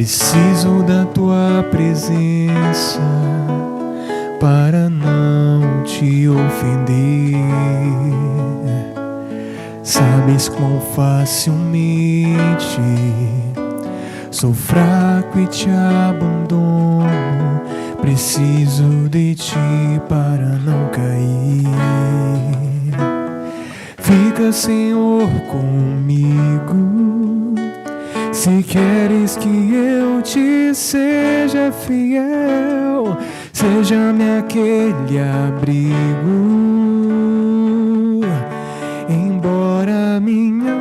Preciso da tua presença para não te ofender. Sabes quão facilmente sou fraco e te abandono. Preciso de ti para não cair. Fica, Senhor, comigo. Se queres que eu te seja fiel, seja-me aquele abrigo. Embora minha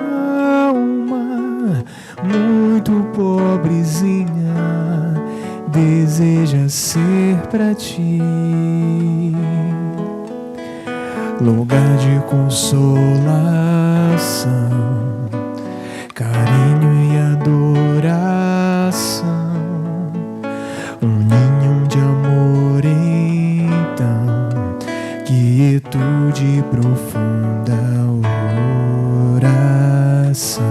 alma, muito pobrezinha, deseja ser pra ti lugar de consolação, carinho e adoração, ninho de amor, então, quietude e profunda oração.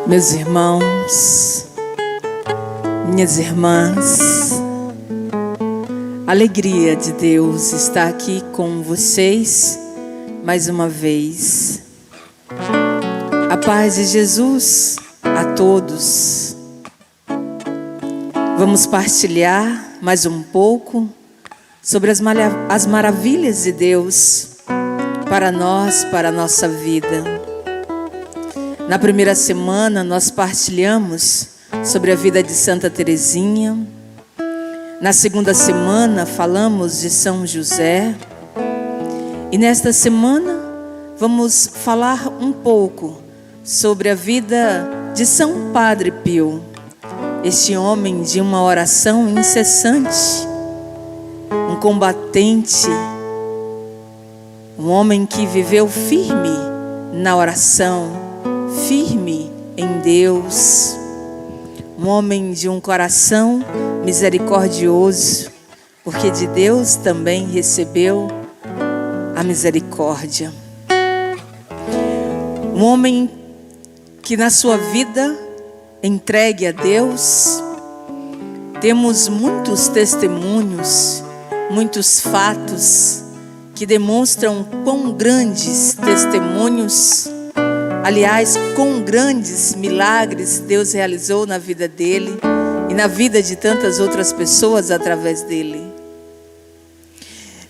Meus irmãos, minhas irmãs, a alegria de Deus está aqui com vocês mais uma vez. A paz de Jesus a todos. Vamos partilhar mais um pouco sobre as maravilhas de Deus para nós, para a nossa vida. Na primeira semana nós partilhamos sobre a vida de Santa Teresinha. Na segunda semana falamos de São José. E nesta semana vamos falar um pouco sobre a vida de São Padre Pio, este homem de uma oração incessante, um combatente, um homem que viveu firme na oração, firme em Deus, um homem de um coração misericordioso, porque de Deus também recebeu a misericórdia. Um homem que na sua vida entregue a Deus, temos muitos testemunhos, muitos fatos que demonstram quão grandes testemunhos, aliás, quão grandes milagres Deus realizou na vida dele e na vida de tantas outras pessoas através dele.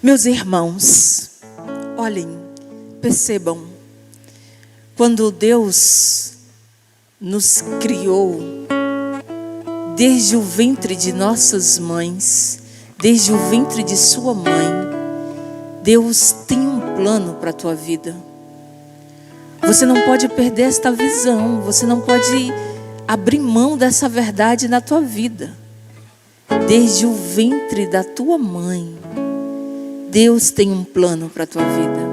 Meus irmãos, olhem, percebam, quando Deus nos criou, desde o ventre de nossas mães, desde o ventre de sua mãe, Deus tem um plano para a tua vida. Você não pode perder esta visão, você não pode abrir mão dessa verdade na tua vida. Desde o ventre da tua mãe, Deus tem um plano para a tua vida.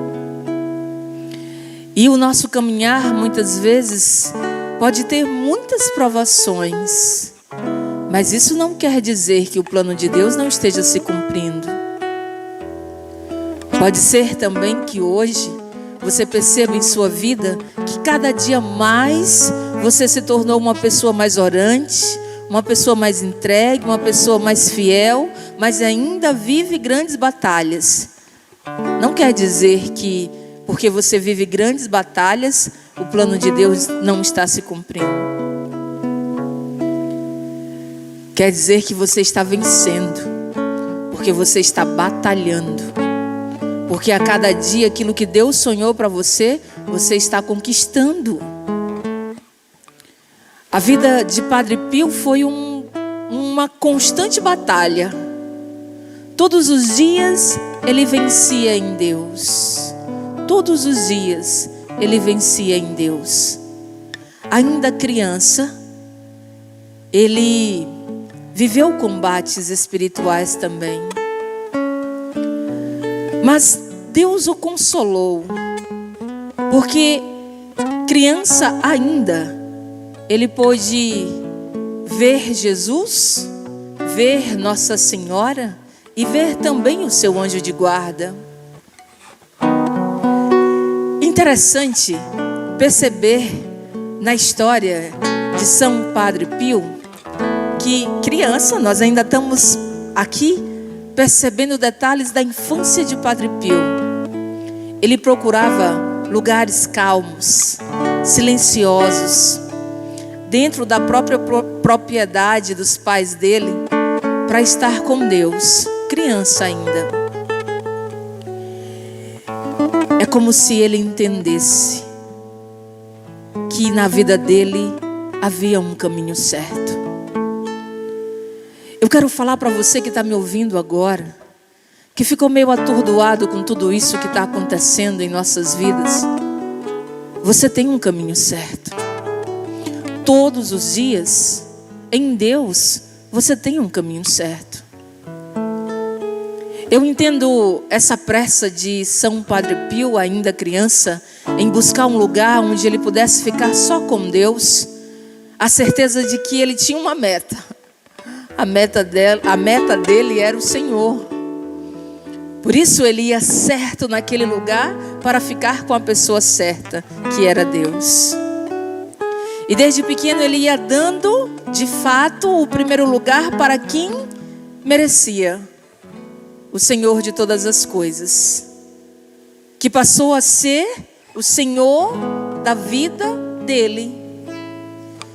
E o nosso caminhar, muitas vezes, pode ter muitas provações, mas isso não quer dizer que o plano de Deus não esteja se cumprindo. Pode ser também que hoje você perceba em sua vida que cada dia mais você se tornou uma pessoa mais orante, uma pessoa mais entregue, uma pessoa mais fiel, mas ainda vive grandes batalhas. Não quer dizer que porque você vive grandes batalhas, o plano de Deus não está se cumprindo. Quer dizer que você está vencendo, porque você está batalhando. Porque a cada dia aquilo que Deus sonhou para você, você está conquistando. A vida de Padre Pio foi uma constante batalha. Todos os dias ele vencia em Deus. Todos os dias ele vencia em Deus. Ainda criança, ele viveu combates espirituais também. Mas Deus o consolou, porque criança ainda, ele pôde ver Jesus, ver Nossa Senhora e ver também o seu anjo de guarda. Interessante perceber na história de São Padre Pio que criança, nós ainda estamos aqui percebendo detalhes da infância de Padre Pio. Ele procurava lugares calmos, silenciosos, dentro da própria propriedade dos pais dele, para estar com Deus, criança ainda. É como se ele entendesse que na vida dele havia um caminho certo. Eu quero falar para você que está me ouvindo agora, que ficou meio atordoado com tudo isso que está acontecendo em nossas vidas. Você tem um caminho certo. Todos os dias, em Deus, você tem um caminho certo. Eu entendo essa pressa de São Padre Pio, ainda criança, em buscar um lugar onde ele pudesse ficar só com Deus, a certeza de que ele tinha uma meta. A meta dele era o Senhor. Por isso ele ia certo naquele lugar para ficar com a pessoa certa, que era Deus. E desde pequeno ele ia dando, de fato, o primeiro lugar para quem merecia. O Senhor de todas as coisas, que passou a ser o Senhor da vida dele,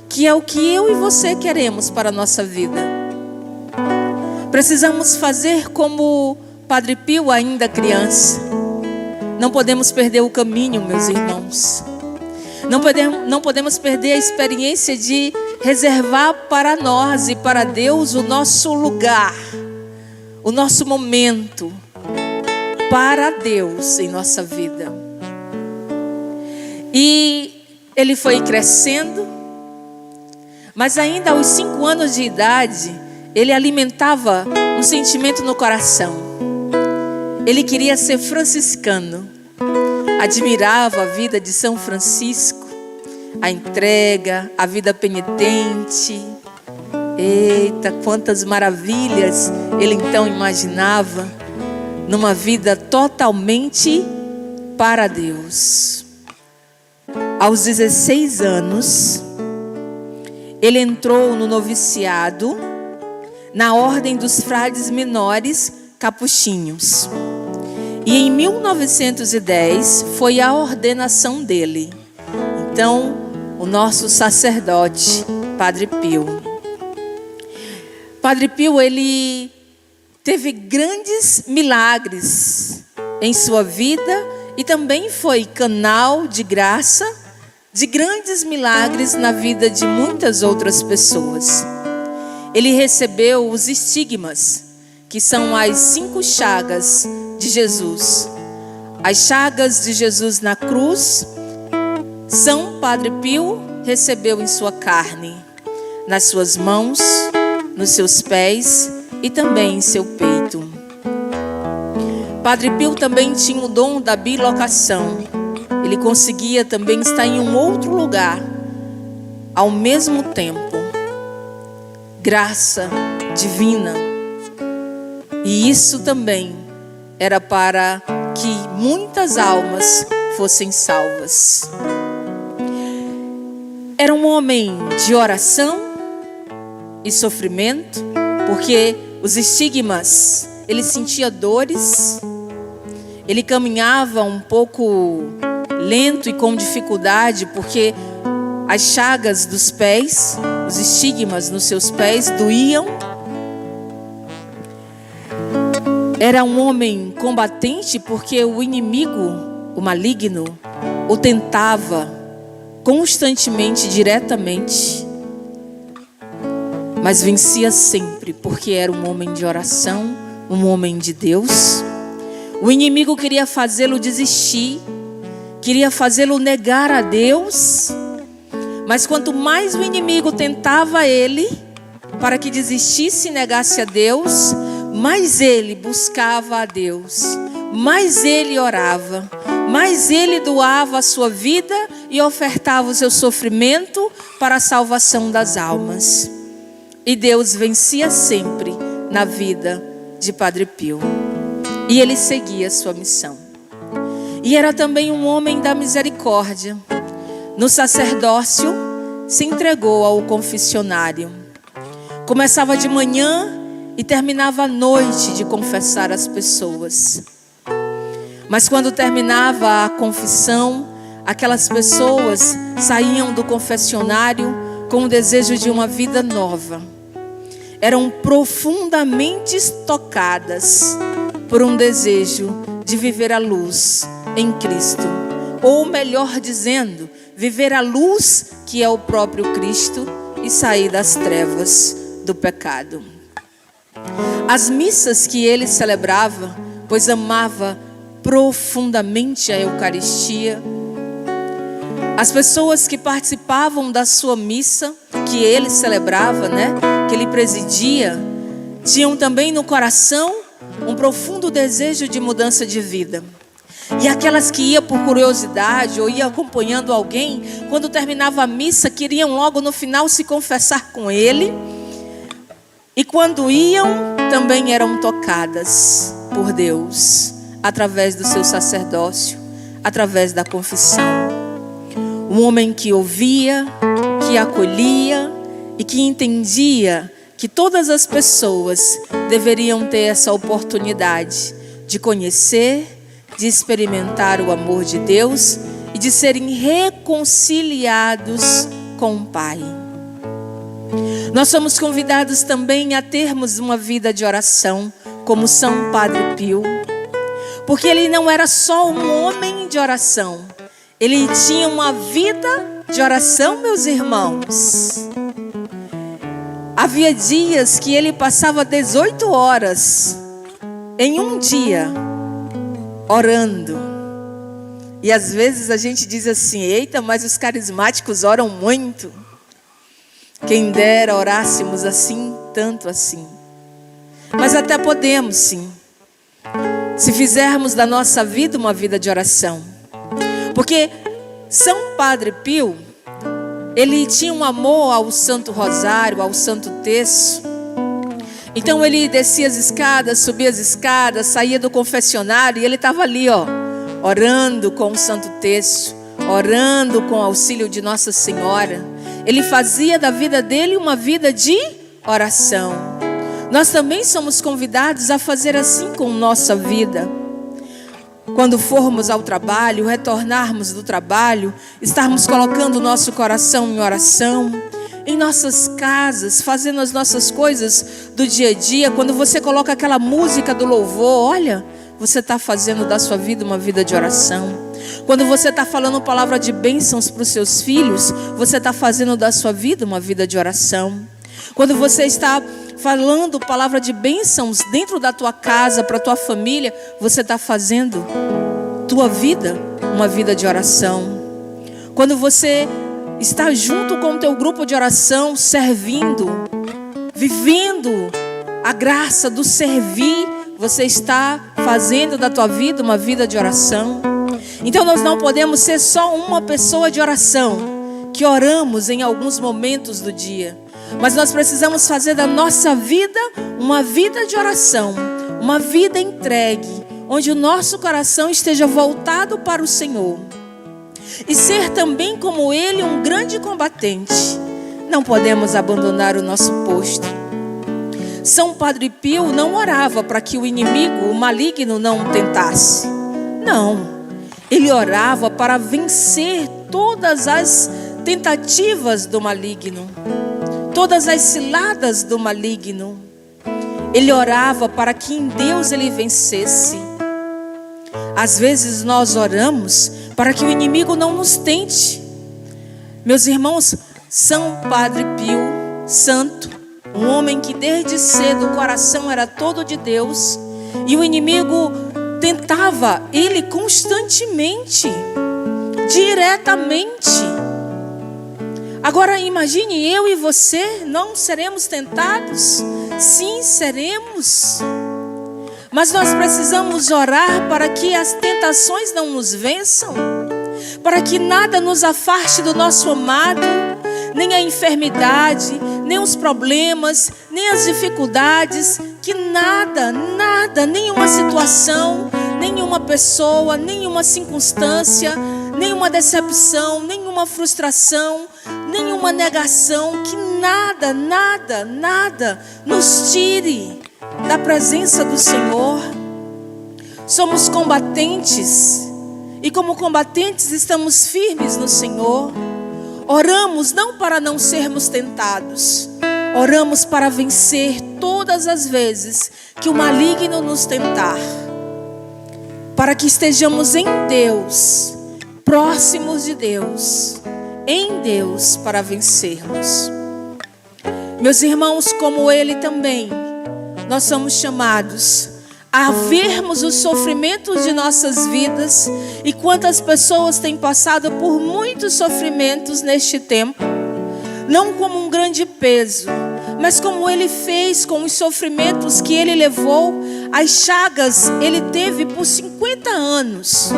que é o que eu e você queremos para a nossa vida. Precisamos fazer como Padre Pio, ainda criança. Não podemos perder o caminho, meus irmãos. Não podemos perder a experiência de reservar para nós e para Deus o nosso lugar, o nosso momento para Deus em nossa vida. E ele foi crescendo, mas ainda aos 5 anos de idade, ele alimentava um sentimento no coração. Ele queria ser franciscano. Admirava a vida de São Francisco, a entrega, a vida penitente. Eita, quantas maravilhas ele então imaginava numa vida totalmente para Deus. Aos 16 anos, ele entrou no noviciado na ordem dos frades menores capuchinhos. E em 1910 foi a ordenação dele. Então, o nosso sacerdote, Padre Pio. Padre Pio, ele teve grandes milagres em sua vida e também foi canal de graça, de grandes milagres na vida de muitas outras pessoas. Ele recebeu os estigmas, que são as 5 chagas de Jesus. As chagas de Jesus na cruz, São Padre Pio recebeu em sua carne, nas suas mãos, nos seus pés e também em seu peito. Padre Pio também tinha o dom da bilocação. Ele conseguia também estar em um outro lugar ao mesmo tempo. Graça divina. E isso também era para que muitas almas fossem salvas. Era um homem de oração e sofrimento, porque os estigmas, ele sentia dores, ele caminhava um pouco lento e com dificuldade, porque as chagas dos pés, os estigmas nos seus pés doíam. Era um homem combatente, porque o inimigo, o maligno, o tentava constantemente, diretamente, mas vencia sempre, porque era um homem de oração, um homem de Deus. O inimigo queria fazê-lo desistir, queria fazê-lo negar a Deus, mas quanto mais o inimigo tentava ele para que desistisse e negasse a Deus, mais ele buscava a Deus, mais ele orava, mais ele doava a sua vida e ofertava o seu sofrimento para a salvação das almas. E Deus vencia sempre na vida de Padre Pio. E ele seguia a sua missão. E era também um homem da misericórdia, no sacerdócio, se entregou ao confessionário. Começava de manhã e terminava à noite de confessar as pessoas. Mas quando terminava a confissão, aquelas pessoas saíam do confessionário com o desejo de uma vida nova. Eram profundamente tocadas por um desejo de viver a luz em Cristo. Ou melhor dizendo, viver a luz que é o próprio Cristo e sair das trevas do pecado. As missas que ele celebrava, pois amava profundamente a Eucaristia. As pessoas que participavam da sua missa, que ele celebrava, que ele presidia, tinham também no coração um profundo desejo de mudança de vida. E aquelas que iam por curiosidade ou iam acompanhando alguém, quando terminava a missa, queriam logo no final se confessar com ele. E quando iam, também eram tocadas por Deus, através do seu sacerdócio, através da confissão. Um homem que ouvia, que acolhia e que entendia que todas as pessoas deveriam ter essa oportunidade de conhecer, de experimentar o amor de Deus e de serem reconciliados com o Pai. Nós somos convidados também a termos uma vida de oração, como São Padre Pio, porque ele não era só um homem de oração, ele tinha uma vida de oração, meus irmãos. Havia dias que ele passava 18 horas em um dia orando. E às vezes a gente diz assim: eita, mas os carismáticos oram muito. Quem dera orássemos assim, tanto assim. Mas até podemos sim, se fizermos da nossa vida uma vida de oração. Porque São Padre Pio, ele tinha um amor ao Santo Rosário, ao Santo Terço. Então ele descia as escadas, subia as escadas, saía do confessionário e ele estava ali, orando com o Santo Terço, orando com o auxílio de Nossa Senhora. Ele fazia da vida dele uma vida de oração. Nós também somos convidados a fazer assim com nossa vida. Quando formos ao trabalho, retornarmos do trabalho, estarmos colocando o nosso coração em oração, em nossas casas, fazendo as nossas coisas do dia a dia. Quando você coloca aquela música do louvor, olha, você está fazendo da sua vida uma vida de oração. Quando você está falando palavra de bênçãos para os seus filhos, você está fazendo da sua vida uma vida de oração. Quando você está falando palavra de bênçãos dentro da tua casa, para a tua família, você está fazendo tua vida uma vida de oração. Quando você está junto com o teu grupo de oração, servindo, vivendo a graça do servir, você está fazendo da tua vida uma vida de oração. Então nós não podemos ser só uma pessoa de oração, que oramos em alguns momentos do dia. Mas nós precisamos fazer da nossa vida uma vida de oração, uma vida entregue, onde o nosso coração esteja voltado para o Senhor. E ser também como Ele um grande combatente. Não podemos abandonar o nosso posto. São Padre Pio não orava para que o inimigo, o maligno, não o tentasse. Não. Ele orava para vencer todas as tentativas do maligno, todas as ciladas do maligno. Ele orava para que em Deus ele vencesse. Às vezes nós oramos para que o inimigo não nos tente. Meus irmãos, São Padre Pio, santo, um homem que desde cedo o coração era todo de Deus, e o inimigo tentava ele constantemente, diretamente. Agora imagine, eu e você não seremos tentados? Sim, seremos. Mas nós precisamos orar para que as tentações não nos vençam, para que nada nos afaste do nosso amado, nem a enfermidade, nem os problemas, nem as dificuldades, que nada, nenhuma situação, nenhuma pessoa, nenhuma circunstância, nenhuma decepção, nenhuma frustração, nenhuma negação, que nada, nada, nada nos tire da presença do Senhor. Somos combatentes e como combatentes estamos firmes no Senhor. Oramos não para não sermos tentados, oramos para vencer todas as vezes que o maligno nos tentar, para que estejamos em Deus, próximos de Deus, em Deus, para vencermos. Meus irmãos, como Ele também, nós somos chamados a vermos os sofrimentos de nossas vidas. E quantas pessoas têm passado por muitos sofrimentos neste tempo, não como um grande peso, mas como Ele fez com os sofrimentos que Ele levou. As chagas Ele teve por 50 anos,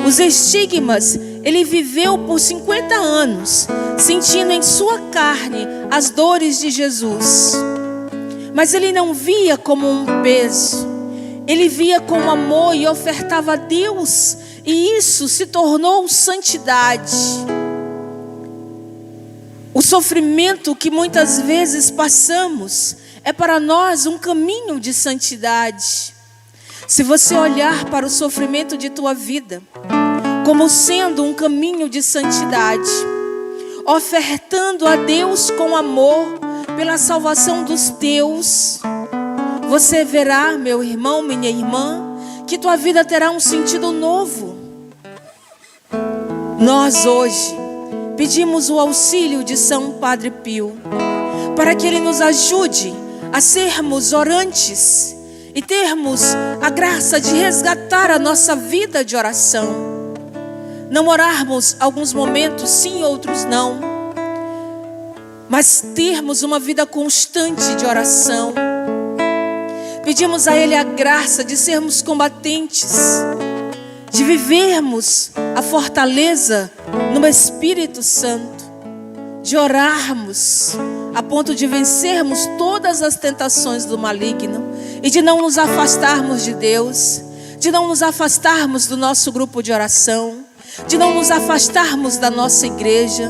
os estigmas Ele viveu por 50 anos, sentindo em sua carne as dores de Jesus. Mas Ele não via como um peso, Ele via com amor e ofertava a Deus, e isso se tornou santidade. O sofrimento que muitas vezes passamos é para nós um caminho de santidade. Se você olhar para o sofrimento de tua vida como sendo um caminho de santidade, ofertando a Deus com amor pela salvação dos teus, você verá, meu irmão, minha irmã, que tua vida terá um sentido novo. Nós hoje pedimos o auxílio de São Padre Pio, para que ele nos ajude a sermos orantes e termos a graça de resgatar a nossa vida de oração. Não orarmos alguns momentos sim, outros não, mas termos uma vida constante de oração. Pedimos a Ele a graça de sermos combatentes, de vivermos a fortaleza no Espírito Santo, de orarmos a ponto de vencermos todas as tentações do maligno e de não nos afastarmos de Deus, de não nos afastarmos do nosso grupo de oração, de não nos afastarmos da nossa igreja.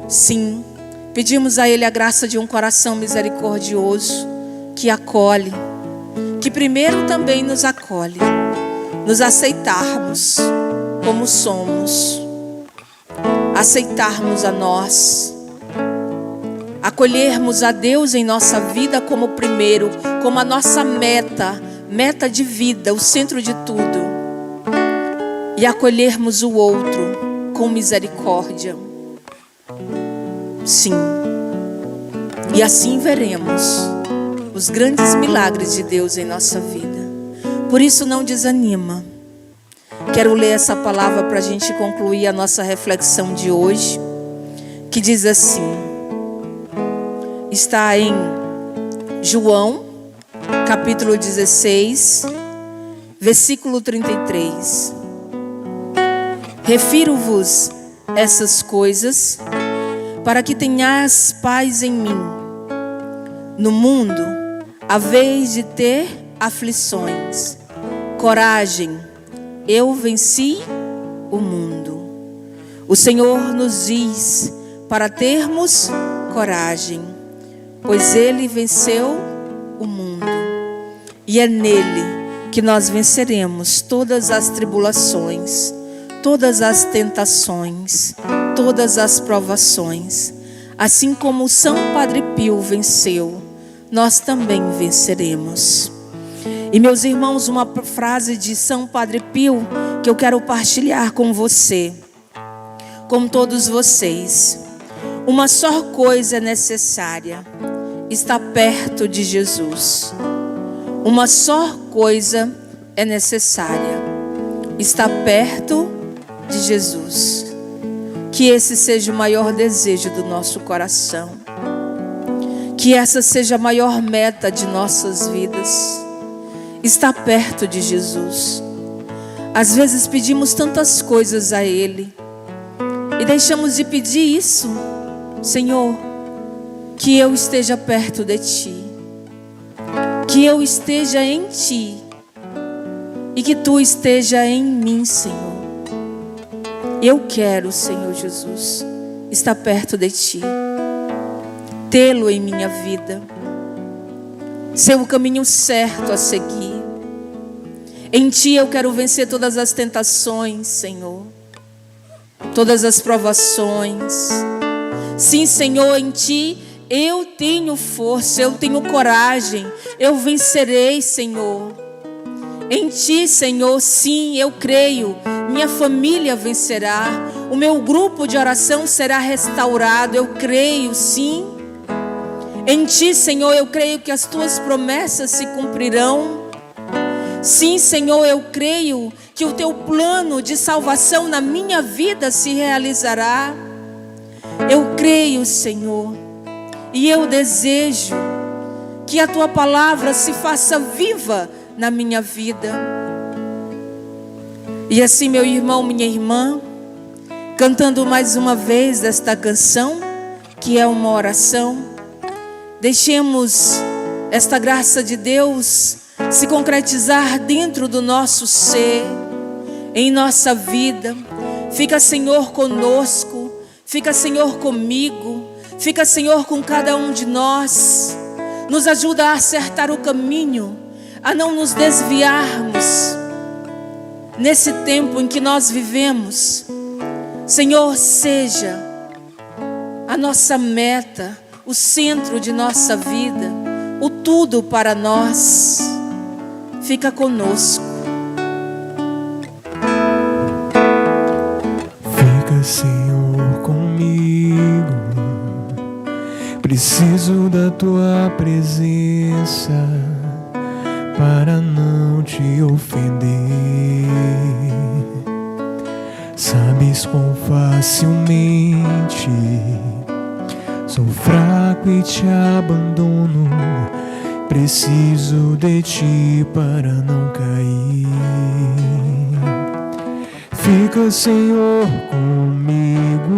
Sim, pedimos a Ele a graça de um coração misericordioso que acolhe, que primeiro também nos acolhe, nos aceitarmos como somos, aceitarmos a nós, acolhermos a Deus em nossa vida como primeiro, como a nossa meta de vida, o centro de tudo, e acolhermos o outro com misericórdia. Sim, e assim veremos os grandes milagres de Deus em nossa vida. Por isso não desanima. Quero ler essa palavra para a gente concluir a nossa reflexão de hoje, que diz assim, está em João, capítulo 16, versículo 33. Refiro-vos essas coisas para que tenhais paz em mim. No mundo, haveis de ter aflições. Coragem, eu venci o mundo. O Senhor nos diz para termos coragem, pois Ele venceu o mundo. E é nele que nós venceremos todas as tribulações, todas as tentações, todas as provações. Assim como São Padre Pio venceu, nós também venceremos. E meus irmãos, uma frase de São Padre Pio que eu quero partilhar com você, com todos vocês. Uma só coisa é necessária: estar perto de Jesus. Uma só coisa é necessária: estar perto de Jesus. Que esse seja o maior desejo do nosso coração. Que essa seja a maior meta de nossas vidas. Estar perto de Jesus. Às vezes pedimos tantas coisas a Ele e deixamos de pedir isso. Senhor, que eu esteja perto de Ti, que eu esteja em Ti e que Tu esteja em mim, Senhor. Eu quero, Senhor Jesus, estar perto de Ti, tê-lo em minha vida, ser o caminho certo a seguir. Em Ti eu quero vencer todas as tentações, Senhor, todas as provações. Sim, Senhor, em Ti eu tenho força, eu tenho coragem, eu vencerei, Senhor. Em Ti, Senhor, sim, eu creio, minha família vencerá, o meu grupo de oração será restaurado, eu creio, sim. Em Ti, Senhor, eu creio que as Tuas promessas se cumprirão. Sim, Senhor, eu creio que o Teu plano de salvação na minha vida se realizará. Eu creio, Senhor, e eu desejo que a Tua palavra se faça viva na minha vida. E assim, meu irmão, minha irmã, cantando mais uma vez esta canção, que é uma oração, deixemos esta graça de Deus se concretizar dentro do nosso ser, em nossa vida. Fica, Senhor, conosco, fica, Senhor, comigo, fica, Senhor, com cada um de nós. Nos ajuda a acertar o caminho, a não nos desviarmos nesse tempo em que nós vivemos. Senhor, seja a nossa meta, o centro de nossa vida, o tudo para nós. Fica conosco. Fica, Senhor, comigo. Preciso da Tua presença para não Te ofender. Sabes quão facilmente sou fraco e Te abandono. Preciso de Ti para não cair. Fica, Senhor, comigo.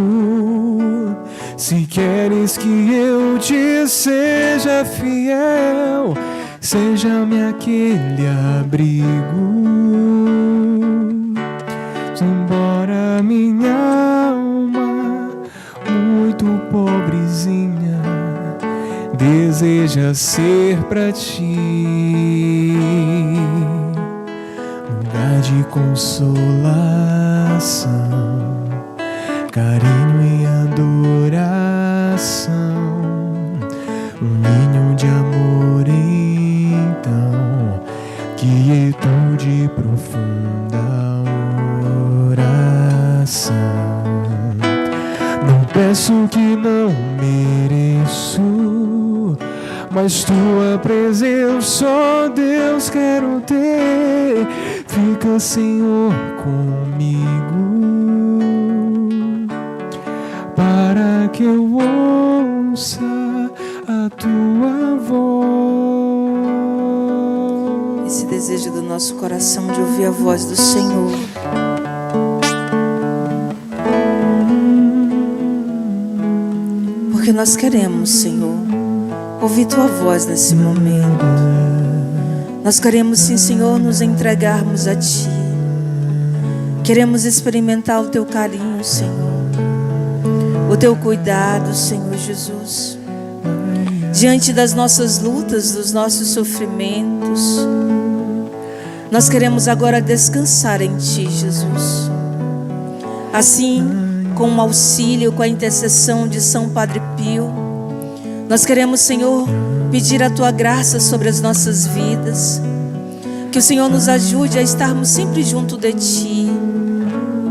Se queres que eu Te seja fiel, seja-me aquele abrigo. Embora minha alma, muito pobrezinha, deseja ser pra Ti lugar de consolação, carinho e adoração, ninho de amor, então, quietude profunda oração. Não peço que não mereço, mas Tua presença, ó Deus, quero ter. Fica, Senhor, comigo, para que eu ouça a Tua voz. Esse desejo do nosso coração de ouvir a voz do Senhor. Porque nós queremos, Senhor, ouvir Tua voz nesse momento. Nós queremos, sim, Senhor, nos entregarmos a Ti. Queremos experimentar o Teu carinho, Senhor, o Teu cuidado, Senhor Jesus. Diante das nossas lutas, dos nossos sofrimentos, nós queremos agora descansar em Ti, Jesus. Assim, com o auxílio, com a intercessão de São Padre Pio, nós queremos, Senhor, pedir a Tua graça sobre as nossas vidas, que o Senhor nos ajude a estarmos sempre junto de Ti,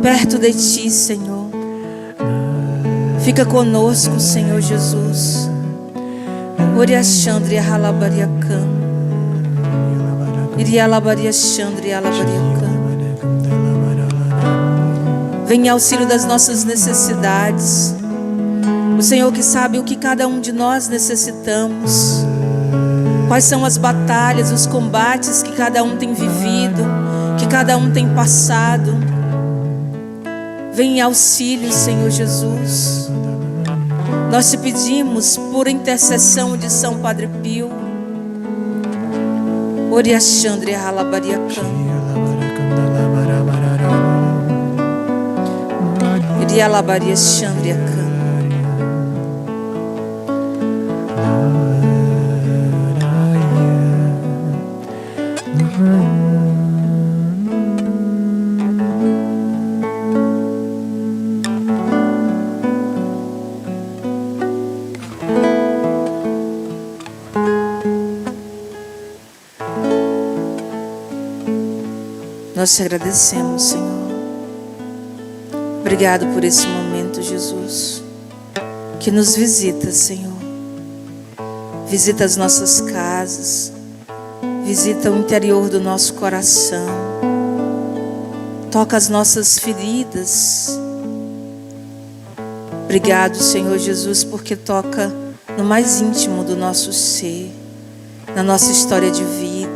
perto de Ti, Senhor. Fica conosco, Senhor Jesus. Oria Chandri Halabariakan, Iria Labaria Chandri Halabariakan. Vem em auxílio das nossas necessidades. O Senhor que sabe o que cada um de nós necessitamos. Quais são as batalhas, os combates que cada um tem vivido, que cada um tem passado. Vem em auxílio, Senhor Jesus. Nós Te pedimos por intercessão de São Padre Pio. Oria Chandri Halabariakan. Rialabaria Chandriaka. Nós te agradecemos, Senhor. Obrigado por esse momento, Jesus, que nos visita, Senhor. Visita as nossas casas, visita o interior do nosso coração, toca as nossas feridas. Obrigado, Senhor Jesus, porque toca no mais íntimo do nosso ser, na nossa história de vida,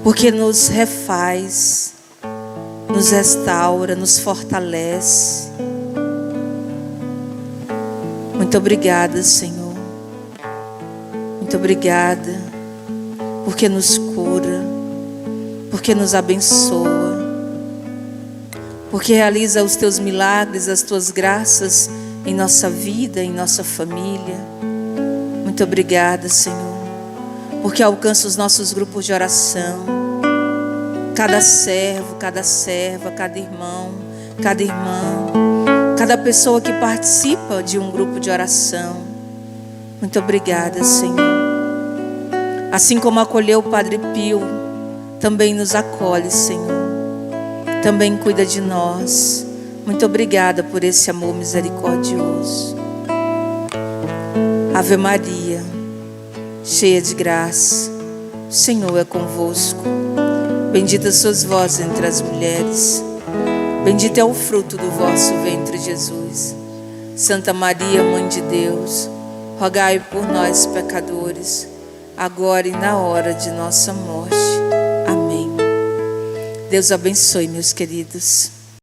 porque nos refaz, nos restaura, nos fortalece. Muito obrigada, Senhor. Muito obrigada, porque nos cura, porque nos abençoa, porque realiza os teus milagres, as tuas graças em nossa vida, em nossa família. Muito obrigada, Senhor, porque alcança os nossos grupos de oração, cada servo, cada serva, cada irmão, cada irmã, cada pessoa que participa de um grupo de oração. Muito obrigada, Senhor. Assim como acolheu o Padre Pio, também nos acolhe, Senhor. Também cuida de nós. Muito obrigada por esse amor misericordioso. Ave Maria, cheia de graça, o Senhor é convosco. Bendita sois vós entre as mulheres, bendito é o fruto do vosso ventre, Jesus. Santa Maria, Mãe de Deus, rogai por nós, pecadores, agora e na hora de nossa morte. Amém. Deus abençoe, meus queridos.